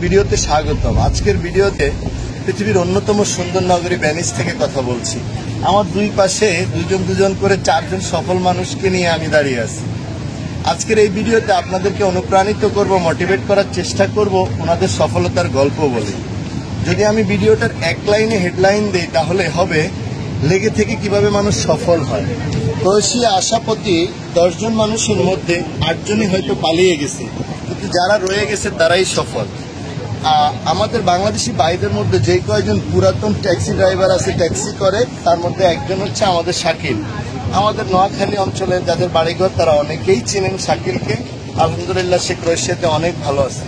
ভিডিওতে স্বাগতম। আজকের ভিডিওতে পৃথিবীর অন্যতম সুন্দর নগরী ভেনিস থেকে কথা বলছি। আমার দুই পাশে দুজন করে চারজন সফল মানুষকে নিয়ে আমি দাঁড়িয়ে আছি। আজকের এই ভিডিওতে আপনাদেরকে অনুপ্রাণিত করব, মোটিভেট করার চেষ্টা করব ওনাদের সফলতার গল্প বলে। যদি আমি ভিডিওটার এক লাইনে হেডলাইন দিই তাহলে হবে লেগে থেকে কিভাবে মানুষ সফল হয়। ক্রোয়েশিয়া আসা প্রতি 10 জন মানুষের মধ্যে 8 জনই হয়তো পালিয়ে গেছে, কিন্তু যারা রয়ে গেছে তারাই সফল। আমাদের বাংলাদেশি ভাইদের মধ্যে যে কয়েকজন পুরাতন ট্যাক্সি ড্রাইভার আছে, ট্যাক্সি করে, তার মধ্যে একজন হচ্ছে আমাদের শাকিল। আমাদের নোয়াখালী অঞ্চলে যাদের বাড়িঘর তারা অনেকেই চেনেন শাকিলকে। আলহামদুলিল্লাহ সে ক্রোয়েশিয়াতে অনেক ভালো আছে।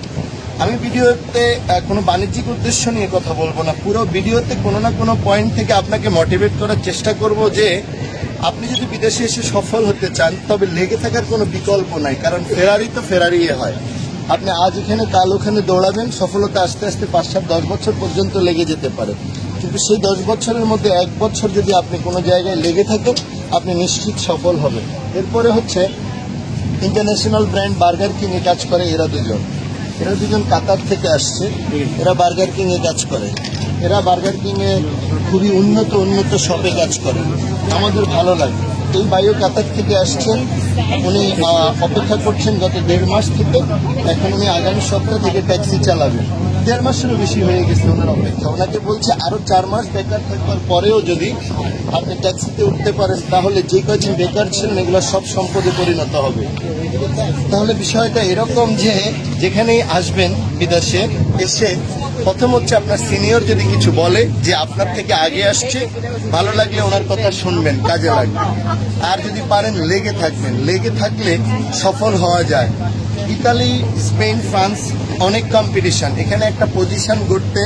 আমি ভিডিওতে কোনো বাণিজ্যিক উদ্দেশ্য নিয়ে কথা বলবো না, পুরো ভিডিওতে কোনো না কোনো পয়েন্ট থেকে আপনাকে মোটিভেট করার চেষ্টা করব যে আপনি যদি বিদেশে এসে সফল হতে চান তবে লেগে থাকার কোনো বিকল্প নাই, কারণ ফেরারি তো ফেরারি হয়। আপনি আজ এখানে কাল ওখানে দৌড়াবেন, সফলতা আস্তে আস্তে 5-7-10 বছর পর্যন্ত লেগে যেতে পারে, কিন্তু সেই 10 বছরের মধ্যে 1 বছর যদি আপনি কোনো জায়গায় লেগে থাকেন আপনি নিশ্চিত সফল হবেন। এরপরে হচ্ছে ইন্টারন্যাশনাল ব্র্যান্ড বার্গার কিং এ কাজ করে এরা দুজন কাতার থেকে আসছে। এরা বার্গার কিং এ কাজ করে, এরা বার্গার কিং এ খুবই উন্নত শপে কাজ করে। আমাদের ভালো লাগে। এই ভাইও কাতার থেকে আসছেন, উনি অপেক্ষা করছেন গত 1.5 মাস থেকে। এখন উনি আগামী সপ্তাহ থেকে ট্যাক্সি চালাবেন। 1.5 মাসেরও বেশি হয়ে গেছে ওনার অপেক্ষা। ওনাকে বলছে আরো 4 মাস বেকার থাকবার পরেও যদি আপনি ট্যাক্সিতে উঠতে পারেন তাহলে যে কয়েকজন বেকার ছিলেন এগুলো সব সম্পদে পরিণত হবে। তাহলে বিষয়টা এরকম যে যেখানেই আসবেন বিদেশে এসে প্রথম হচ্ছে আপনার সিনিয়র যদি কিছু বলে যে আপনার থেকে আগে আসছে, ভালো লাগলে ওনার কথা শুনবেন, কাজে লাগবে। আর যদি পারেন লেগে থাকবেন, লেগে থাকলে সফল হওয়া যায়। ইতালি, স্পেন, ফ্রান্স অনেক কম্পিটিশন, এখানে একটা পজিশন গড়তে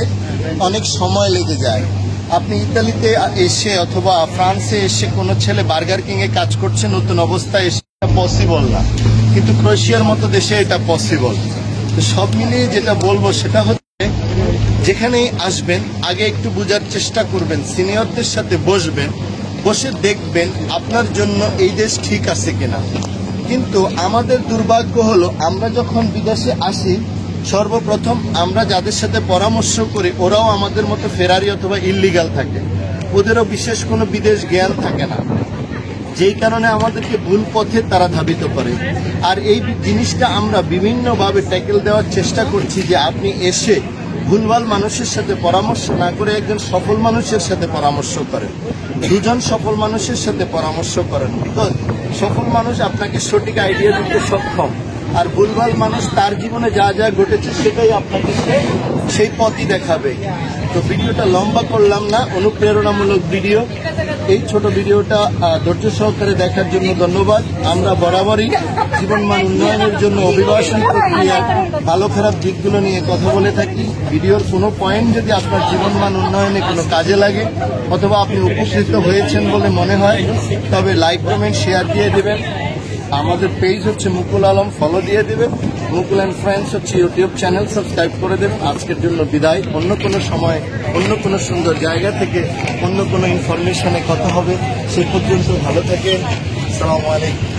অনেক সময় লেগে যায়। আপনি ইতালিতে এসে অথবা ফ্রান্সে এসে কোনো ছেলে বার্গার কিং এ কাজ করছে নতুন অবস্থায় এসে পসিবল না, কিন্তু ক্রোয়েশিয়ার মতো দেশে এটা পসিবল। তো সব মিলিয়ে যেটা বলবো সেটা হচ্ছে যেখানেই আসবেন আগে একটু বোঝার চেষ্টা করবেন, সিনিয়রদের সাথে বসবেন, বসে দেখবেন আপনার জন্য এই দেশ ঠিক আছে কিনা। কিন্তু আমাদের দুর্ভাগ্য হলো আমরা যখন বিদেশে আসি সর্বপ্রথম আমরা যাদের সাথে পরামর্শ করি ওরাও আমাদের মতো ফেরারি অথবা ইল্লিগাল থাকে, ওদেরও বিশেষ কোনো বিদেশ জ্ঞান থাকে না, যেই কারণে আমাদেরকে ভুল পথে তারা ধাবিত করে। আর এই জিনিসটা আমরা বিভিন্নভাবে ট্যাকেল দেওয়ার চেষ্টা করছি যে আপনি এসে ভুলভাল মানুষের সাথে পরামর্শ না করে একজন সফল মানুষের সাথে পরামর্শ করেন, 2 জন সফল মানুষের সাথে পরামর্শ করেন। বিকজ সফল মানুষ আপনাকে সঠিক আইডিয়া দিতে সক্ষম, আর ভুলভাল মানুষ তার জীবনে যা যা ঘটেছে সেটাই আপনাকে সেই পথই দেখাবে। তো ভিডিওটা লম্বা করলাম না, অনুপ্রেরণামূলক ভিডিও। এই ছোট ভিডিওটা ধৈর্য সহকারে দেখার জন্য ধন্যবাদ। আমরা বরাবরই জীবনমান উন্নয়নের জন্য অভিবাসন প্রক্রিয়া ভালো খারাপ দিকগুলো নিয়ে কথা বলে থাকি। ভিডিওর কোনো পয়েন্ট যদি আপনার জীবনমান উন্নয়নে কোনো কাজে লাগে অথবা আপনি উপকৃত হয়েছেন বলে মনে হয় তবে লাইক, কমেন্ট, শেয়ার দিয়ে দেবেন। আমাদের পেজ হচ্ছে মুকুল আলম, ফলো দিয়ে দেবেন। মুকুল অ্যান্ড ফ্রেন্ডস হচ্ছে ইউটিউব চ্যানেল, সাবস্ক্রাইব করে দেবেন। আজকের জন্য বিদায়। অন্য কোনো সময় অন্য কোনো সুন্দর জায়গা থেকে অন্য কোনো ইনফরমেশনে কথা হবে। সে পর্যন্ত ভালো থাকেন। আসসালামু আলাইকুম।